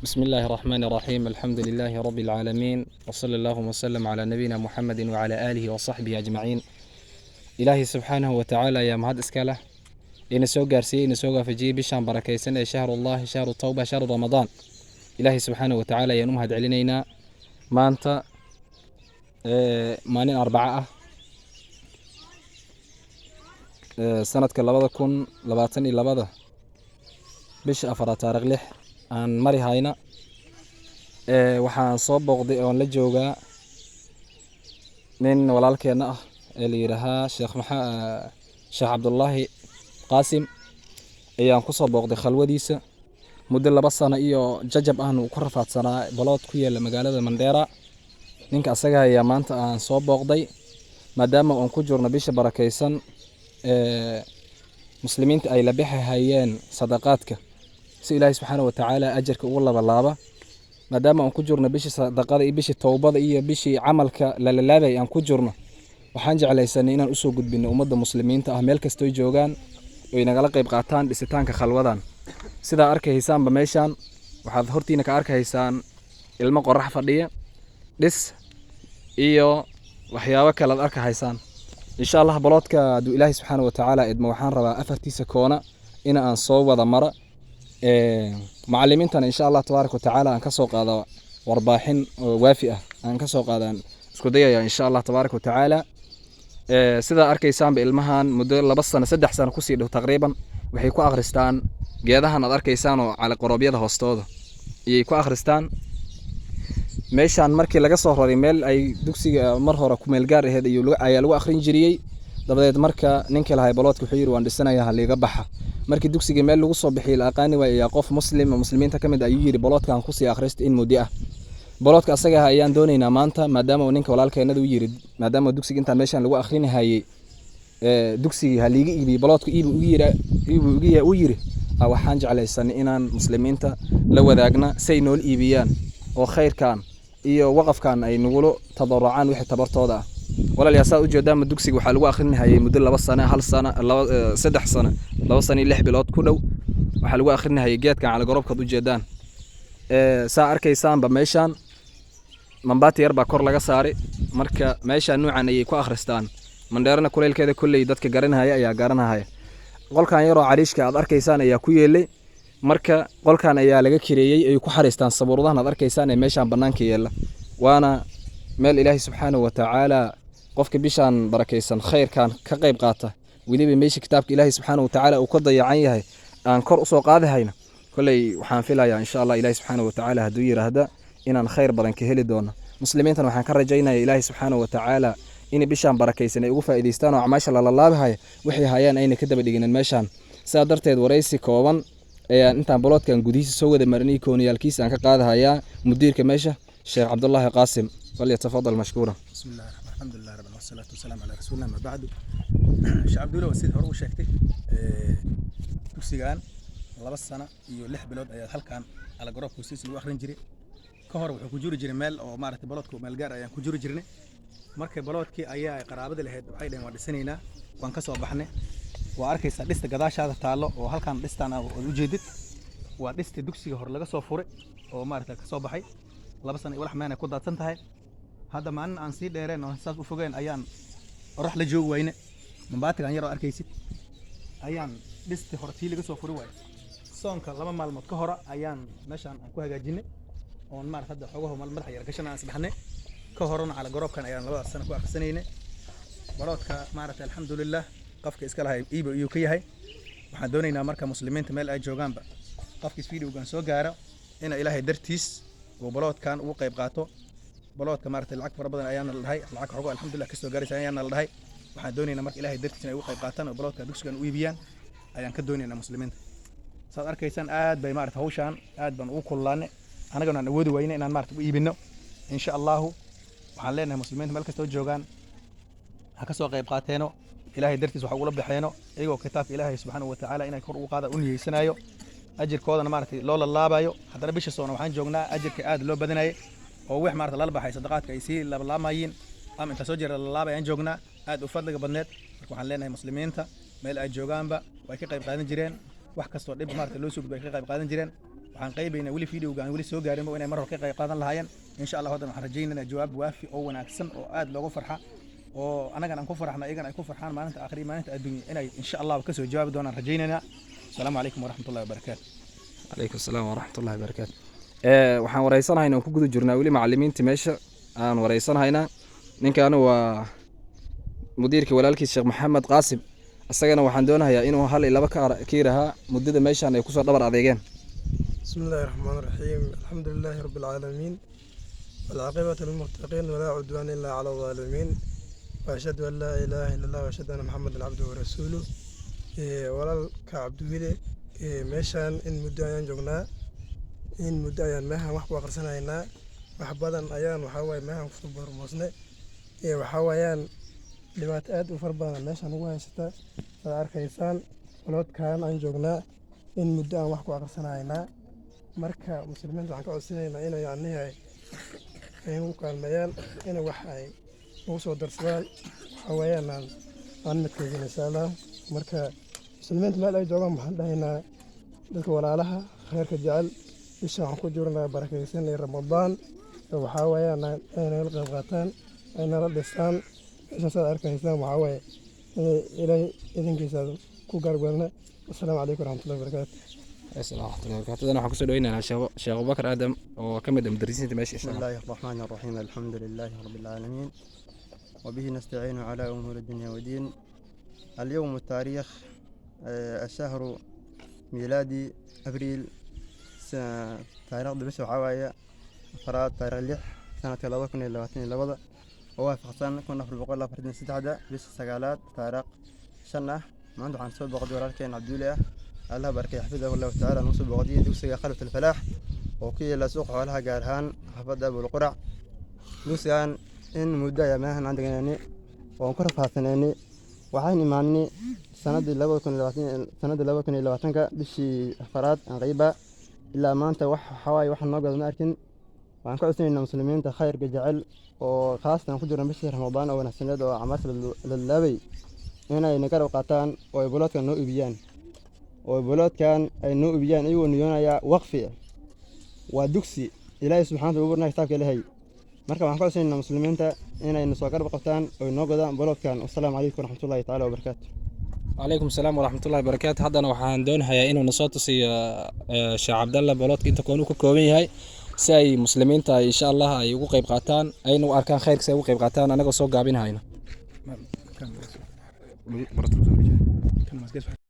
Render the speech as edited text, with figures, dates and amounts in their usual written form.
بسم الله الرحمن الرحيم الحمد لله رب العالمين وصلى الله وسلم على نبينا محمد وعلى آله وصحبه أجمعين. إلهي سبحانه وتعالى يا مهد إسكاله إن سوق قارسي إن سوق فجي بشان بركيسن شهر الله شهر التوبة شهر رمضان. إلهي سبحانه وتعالى ينمهد علينا ما أنت مانين أربعة سنة كلابدا كن لباتني لبدا بش أفراد تاريخ لح aan mari hayna waxaan soo booqday oo la joogaa nin walaalkeena ah ee la yiraahdo Sheekh Cabdullaahi Qaasim ayaan ku soo booqday khalwadiisa muddo 2 sano iyo jajab ahna uu ku rafaadsanaa balood ku yaala magaalada Mandheera. ninka asaga ayaa maanta aan soo booqday maadaama aan ku jirno bisha barakeysan muslimiinta ay la bixiyeen sadaqaadka si Ilaahay subhanahu wa ta'ala ajarka ugu laaba maadaama aan ku jirno bishii sadaqada iyo bishii toobada iyo bishii amalka la laabay aan ku jirno waxaan jeclaysanay inaan u soo gudbino ummadda muslimiinta ah meel kasta oo joogan oo inagala qayb qaataan dhisitaanka khalwadan. sida arkaysaanba meeshan waxaad hortiina ka arkaysaan ilmo qorax fadhiya dhis iyo waxyaabo kale aad arkaysaan insha Allah baloodka duu Ilaahay subhanahu wa ta'ala idma waxaan rabaa afartiisa koona in aan soo wada mara macallimiintana insha Allah tabaaraka wa ta'ala aan ka soo qaado warbaahin waafi ah aan ka soo qaadaan isku dayaya insha Allah tabaaraka wa ta'ala sida arkaysaanba ilmahan muddo 2 sano 3 sano ku sii dhow taqriiban waxay ku akhristaan geedahan aad arkaysaan oo cali qorobyada hoostooda ayay ku akhristaan. meeshan markii laga soo raray meel ay dugsiga mar hore ku meel gaar ahayd ayaa lagu akhrin jiriyay dabadeed marka ninka lahay baloodka wuxuu yiri waan dhisanayaa haliga baxa markii dugsiga meel lagu soo bixiyay aqaani way qof muslim muslimiinta kamid ayuu yiri baloodkan ku sii akhrista in muddo ah baloodka asaga ayaan doonaynaa maanta maadaama uu ninka walaalkeena uu yiri maadaama dugsiga inta meeshan lagu akhrinayay dugsiga haliga iibi baloodka iibi u yiri waxaan jeclaysanay inaan muslimiinta la wadaagna say nool iibiyaan oo khayrkan iyo waqafkan ay nagula tabarucaan wixii tabartooda ah walaal saa u jeedama dugsiga waxa lagu akhrinayay muddo 2 sano 1 sano 3 sano 2 sano 6 bilood ku dhow waxa lagu akhrinayay geedkan cali gorobka u jeedaan saa arkaysaanba meeshan mambaati yar baa kor laga saaray marka meeshan noocan ay ku akhristaan Mandheerana kuleelkeeda kulay dadka garanaya ayaa garanaya qolkan yar oo cariishka aad arkaysaan ayaa ku yeelay marka qolkan ayaa laga kireeyay ay ku xariistaan sabuuradahan aad arkaysaan ee meeshan banaanka yeela waana meel Ilaahay subhanahu wa ta'ala qofka bishan barakeysan khayrkan ka qayb qaata waliba meeshii kitaabka Ilaahay subhanahu wa ta'ala uu ka dayacan yahay aan kor u soo qaadahayna kulay waxaan filayaa insha Allah Ilaahay subhanahu wa ta'ala haduu yiraahdo inaan khayr badan ka heli doono muslimiintan waxaan ka rajaynayaa Ilaahay subhanahu wa ta'ala in bishan barakeysan ay ugu faa'iideystaan oo acmaasha la laabahay wixii hayaan ayna ka daba dhigin meeshan saa darteed wareysi kooban ayaan intaan baloodkan gudihiisa soo wada marinay kooniyalkiisa aan ka qaadahayaa mudiirka meesha Sheekh Cabdullaahi Qaasim falyatafadal mashkuura. بسم الله الرحمن الحمد لله رب العالمين والصلاة والسلام على رسول الله ما بعد. شيخ عبد الله وسيد هرو sheegtay dugsigan 2 sano iyo 6 bilood ayaa halkan ala gorobka hoostiisa lagu akhrin jiray ka hor wuxuu ku jiri jiray meel oo maaragtay baloodku meel gaar ayaan ku jiri jirnay markay baloodkii ayaa qaraabada lahayd waxay dhaheen waan dhisanaynaa waan ka soo baxnay waa arkaysaa dhista gadaashaada taalo oo halkan dhistaan aad u jeedid waa dhista dugsiga hor laga soo furay oo maaragtay ka soo baxay 2 sano iyo wax meel ay ku daadsan tahay hadda maan aan sii dheereen oo saas u fogeen ayaan orax la joog wayne mambaatigan yar oo arkaysid ayaan dhisti hortii laga soo furi waay soonka 2 maalmood ka hor ayaan meeshan aan ku hagaajinay oo maaragtay hadda xogaha madax yar gashanaa asbaxnay ka horna ala gorobkan ayaan 2 sano ku akhrisanayna baloodka maaragtay alxamdulillah qofka iska lahay iibo iyo ka yahay waxaan doonaynaa marka muslimiinta meel ay joogaanba qofka fiidiyowgan soo gaaro in Ilaahay dartiis oo baloodkan ugu qayb qaato baloodka maaragtay lacag fara badan ayaan la dhahay lacag xogo alxamdulillah ka soo gaaraysa ayaan la dhahay waxaan doonaynaa marka Ilaahay dartiis inay ugu qayb qaataan oo baloodka dugsigan u iibiyaan ayaan ka doonaynaa muslimiinta saad arkaysaan aad bay maaragtay hawshan aad baan ugu kullaanay anagana aan awoodi wayna inaan maaragtay u iibino insha Allah waxaan leenahay muslimiinta meel kasta oo joogan ha ka soo qayb qaateeno Ilaahay dartiis waxa uu la bixeeno iyagoo kitaabka Ilaahay subhanahu wa ta'ala inay kor ugu qaada u niyeysanayo ajirkoodana maaragtay loo laabayo haddana bisha soona waxaan joognaa ajirka aad loo badanayo oo wax maaragtay la baxay sadaqaadka ay sii laabayeen ama inta soo jeera la laabayaan joognaa aad u fadliga badneed marka waxaan leenahay muslimiinta meel ay joogaanba way ka qayb qaadan jireen wax kasta oo dhib maaragtay loo soo gudbay ka qayb qaadan jireen waxaan qaybaynaa weli videoga aan weli soo gaarinba inay mar hore ka qayb qaadan lahaayeen insha Allah hadda waxaan rajaynaynaa jawaab waafi oo wanaagsan oo aad loogu farxa oo anagan aan ku farxna ayagana ay ku farxaan maalinta aakhiri maalinta adduunyo inay insha Allah ka soo jawaabi doonaan rajaynaynaa assalaamu calaykum waraxmatullaahi wabarakaatuh calaykum asalaam waraxmatullaahi wabarakaatu waxaan wareysanahaynaa aan ku guda jirnaa weli macallimiintii meesha aan wareysanahaynaa ninkaana waa mudiirka walaalkiis sheekh maxamed qaasim asagana waxaan doonayaa inuu hal iyo laba ka yirahaa muddada meeshaan ay kusoo dhabar adeegeen بسم الله الرحمن الرحيم الحمد لله رب العالمين والعاقبة للمتقين ولا عدوان إلا على الظالمين وأشهد أن لا إله إلا الله وأشهد أن محمدا عبده ورسوله walaalka cabdiwile meeshaan in muddo ayaan joognaa in muddo ayaan meehan wax ku aqrisanaynaa wax badan ayaan waxaa waaye meehan kusoo bormoosnay waxaa waayaan dhibaato aad u fara badan meeshaan ugu haysata aad arkaysaan waloodkaan aan joognaa in muddo aan wax ku aqrisanaynaa marka muslimiinta waxaan ka codsanaynaa inay yacnihi ay u kaalmeeyaan inay wax ay ugu soo darsadaan waxaa waayaan aan midkaygin insha allah marka muslimiinta meel ay joogaan waxaan dhahaynaa dadka walaalaha khayrka jecel bisha waxaan ku jirnaa barakaysanay ramadaan waxaa waayaan ay nala qayb qaataan ay nala dhisaan meeshaas aad arkaysaan waxaa waaye ilaahay idinkiisa ku gargaarna assalaamu calaykum waraxmatullahi wabarakaatu السلام ورحمة الله وبركاته أنا حكون سؤالين أنا شيخ أبو بكر آدم وكمل مدرسين ماشي بسم الله الرحمن الرحيم الحمد لله رب العالمين وبه نستعين على أمور الدنيا والدين اليوم التاريخ الشهر ميلادي أبريل تاريخ بس وحوايا فراد تاريخ لح سنة 2022 ووافق سنة كنا في البقول فردين ستة بس سجالات تاريخ سنة ما عنده عن سبب قدر لكن عبد الله الله بارك حفظه الله تعالى نصب بقضية دوسي خلف الفلاح وكي لا سوق حولها قارهان حفظ أبو القرع دوسيان إن مدة يا ماهن عندنا يعني وانكرف هاتناني وحين معني سند اللي كن لواتنك بشي أفراد عن غيبة إلا ما أنت حواي واحد ناقض ماركن وعن كل سنة المسلمين تخير جعل وخاصة نخجر بشي رمضان أو نحسند أو عماس لللابي هنا ينكروا قاتان ويبولات كانوا إبيان وبلاد كان إنه بيجان أيوة نيونا يا وقفة ودكسي إلهي سبحانه وتعالى كتابك إلهي مركب عن كل سنة المسلمين تا هنا إن سواقر بقطان ونوجد بلاد كان والسلام عليكم ورحمة الله تعالى وبركاته. وعليكم السلام ورحمة الله وبركاته هذا أنا وحان دون هيا إنه نصوتصي شيخ عبد الله بلاد كنت كونوا كومي هاي ساي مسلمين تا إن شاء الله يوقع بقطان أي نوع أركان خير ساي يوقع بقطان أنا قصو قابين هاينا.